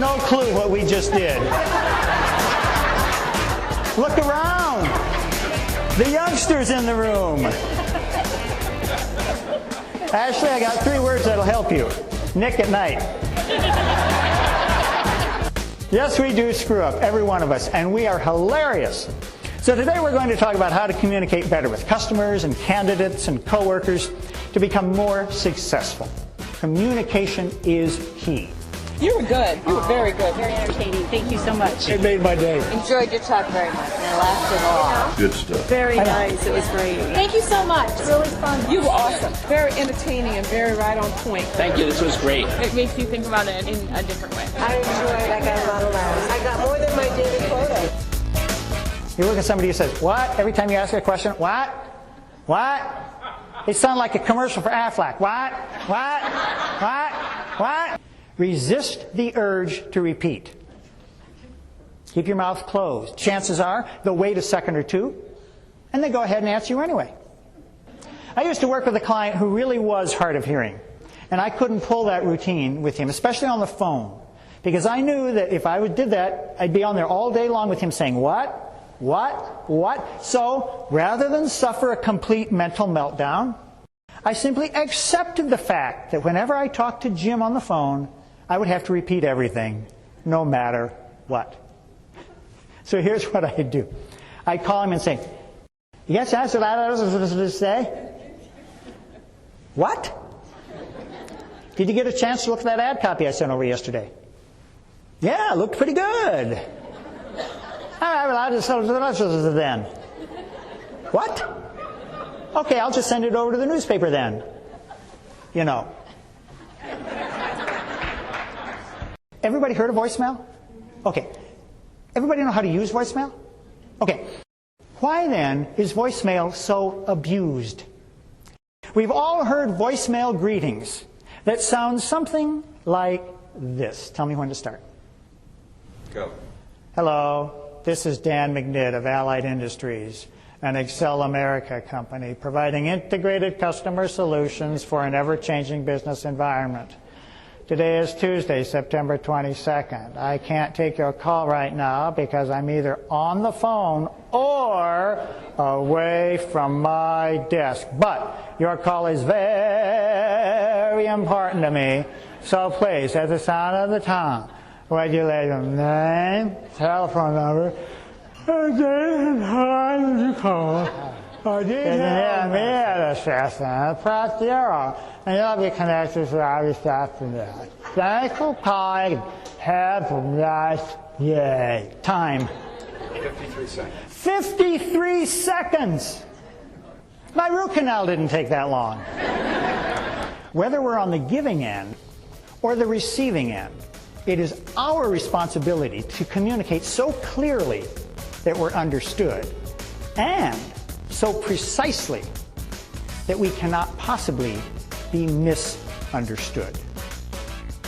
no clue what we just did. Look around. The youngsters in the room. Ashley, I got 3 words that'll help you. Nick at night. Yes, we do screw up, every one of us, and we are hilarious. So today we're going to talk about how to communicate better with customers and candidates and coworkers to become more successful. Communication is key. You were good. You were very good. Very entertaining. Thank you so much. It made my day. Enjoyed your talk very much, and I laughed it all. Good stuff. Very nice. It was great. Thank you so much. Really fun. You were awesome. Very entertaining and very right on point. Thank you. This was great. It makes you think about it in a different way. I enjoyed. I got a lot of laughs. I got more than my daily quota. You look at somebody who says, what? Every time you ask a question, what? What? They sound like a commercial for Aflac. What? What? What? What? Resist the urge to repeat. Keep your mouth closed. Chances are they'll wait a second or two, and they go ahead and answer you anyway. I used to work with a client who really was hard of hearing, and I couldn't pull that routine with him, especially on the phone, because I knew that if I did that, I'd be on there all day long with him saying, what? What? What? So, rather than suffer a complete mental meltdown, I simply accepted the fact that whenever I talked to Jim on the phone, I would have to repeat everything, no matter what. So here's what I'd do. I'd call him and say, yes, that's what I was to say. What? Did you get a chance to look at that ad copy I sent over yesterday? Yeah, it looked pretty good. All right, well, I'll just sell it to the rest of us then. What? Okay, I'll just send it over to the newspaper then. You know. Everybody heard of voicemail? Okay. Everybody know how to use voicemail? Okay. Why then is voicemail so abused? We've all heard voicemail greetings that sound something like this. Tell me when to start. Go. Hello, this is Dan McNitt of Allied Industries, an Excel America company providing integrated customer solutions for an ever-changing business environment. Today is Tuesday, September 22nd. I can't take your call right now because I'm either on the phone or away from my desk. But your call is very important to me, so please, at the sound of the tone, would you leave your name, telephone number, and time you call. Press 0, and you'll be connected to our after that. Thanks for calling. Have a nice day. Time. 53 seconds. 53 seconds! My root canal didn't take that long. Whether we're on the giving end or the receiving end, it is our responsibility to communicate so clearly that we're understood, and so precisely that we cannot possibly be misunderstood.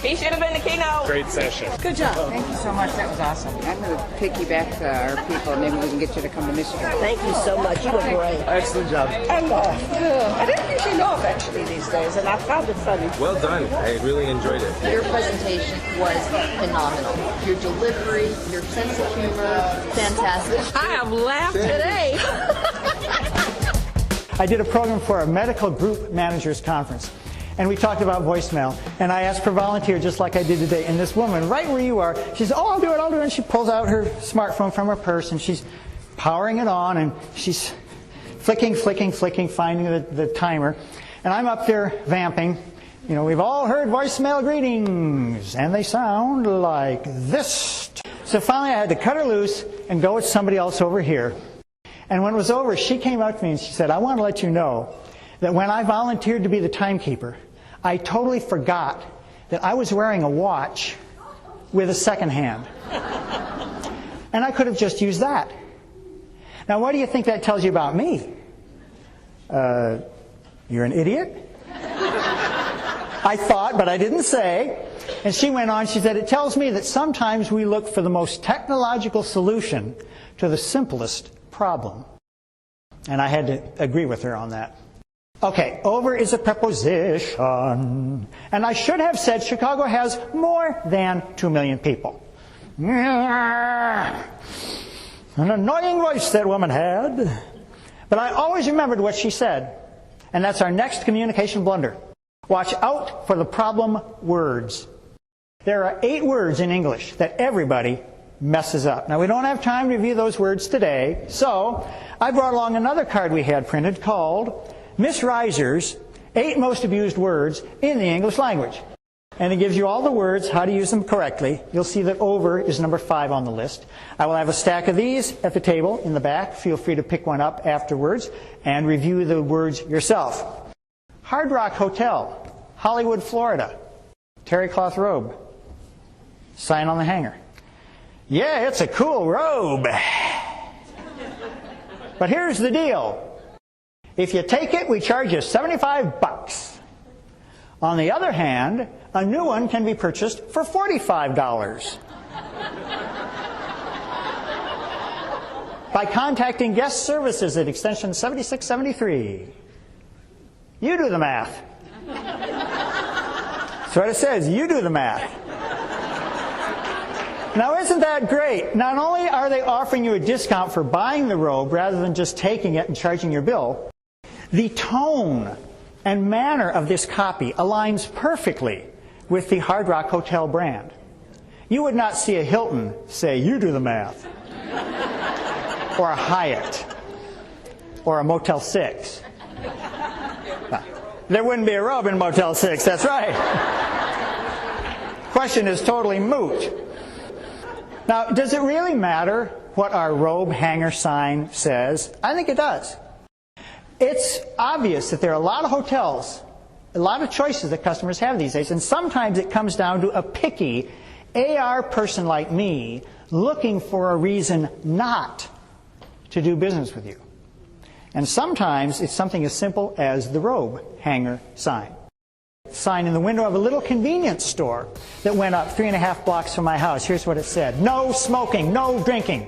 He should have been the keynote. Great session. Good job. Thank you so much. That was awesome. I'm going to piggyback our people. Maybe we can get you to come to Michigan. Thank you so much. You were great. Excellent job. And I didn't usually know of actually these days, and I found it funny. Well done. I really enjoyed it. Your presentation was phenomenal. Your delivery, your sense of humor, fantastic. I have laughed today. I did a program for a medical group managers conference, and we talked about voicemail, and I asked for volunteer just like I did today, and this woman, right where you are, she says, oh, I'll do it, and she pulls out her smartphone from her purse, and she's powering it on, and she's flicking, finding the timer, and I'm up there vamping. You know, we've all heard voicemail greetings, and they sound like this. So finally I had to cut her loose and go with somebody else over here. And when it was over, she came up to me and she said, I want to let you know that when I volunteered to be the timekeeper, I totally forgot that I was wearing a watch with a second hand. And I could have just used that. Now, what do you think that tells you about me? You're an idiot? I thought, but I didn't say. And she went on, she said, it tells me that sometimes we look for the most technological solution to the simplest problem. And I had to agree with her on that. Okay, over is a preposition. And I should have said Chicago has more than 2 million people. An annoying voice that woman had. But I always remembered what she said. And that's our next communication blunder. Watch out for the problem words. There are 8 words in English that everybody messes up. Now, we don't have time to review those words today, so I brought along another card we had printed called Miss Reiser's 8 Most Abused Words in the English Language. And it gives you all the words, how to use them correctly. You'll see that over is number 5 on the list. I will have a stack of these at the table in the back. Feel free to pick one up afterwards and review the words yourself. Hard Rock Hotel, Hollywood, Florida. Terry cloth robe. Sign on the hanger. Yeah, it's a cool robe. But here's the deal. If you take it, we charge you $75. On the other hand, a new one can be purchased for $45. By contacting guest services at extension 7673. You do the math. That's what it says. You do the math. Now, isn't that great? Not only are they offering you a discount for buying the robe rather than just taking it and charging your bill, the tone and manner of this copy aligns perfectly with the Hard Rock Hotel brand. You would not see a Hilton say, you do the math, or a Hyatt, or a Motel 6. There wouldn't be a robe in Motel 6, that's right. Question is totally moot. Now, does it really matter what our robe hanger sign says? I think it does. It's obvious that there are a lot of hotels, a lot of choices that customers have these days, and sometimes it comes down to a picky AR person like me looking for a reason not to do business with you. And sometimes it's something as simple as the robe hanger sign. Sign in the window of a little convenience store that went up 3.5 blocks from my house. Here's what it said. No smoking, no drinking,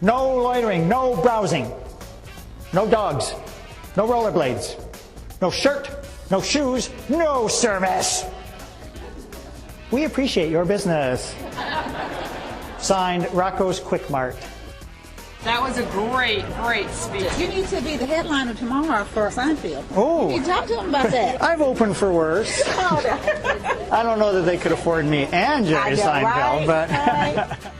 no loitering, no browsing, no dogs, no rollerblades, no shirt, no shoes, no service. We appreciate your business. Signed, Rocco's Quick Mart. That was a great speech. You need to be the headliner tomorrow for Seinfeld. Oh. You talk to them about that. I've opened for worse. I don't know that they could afford me and Jerry Seinfeld, right? but...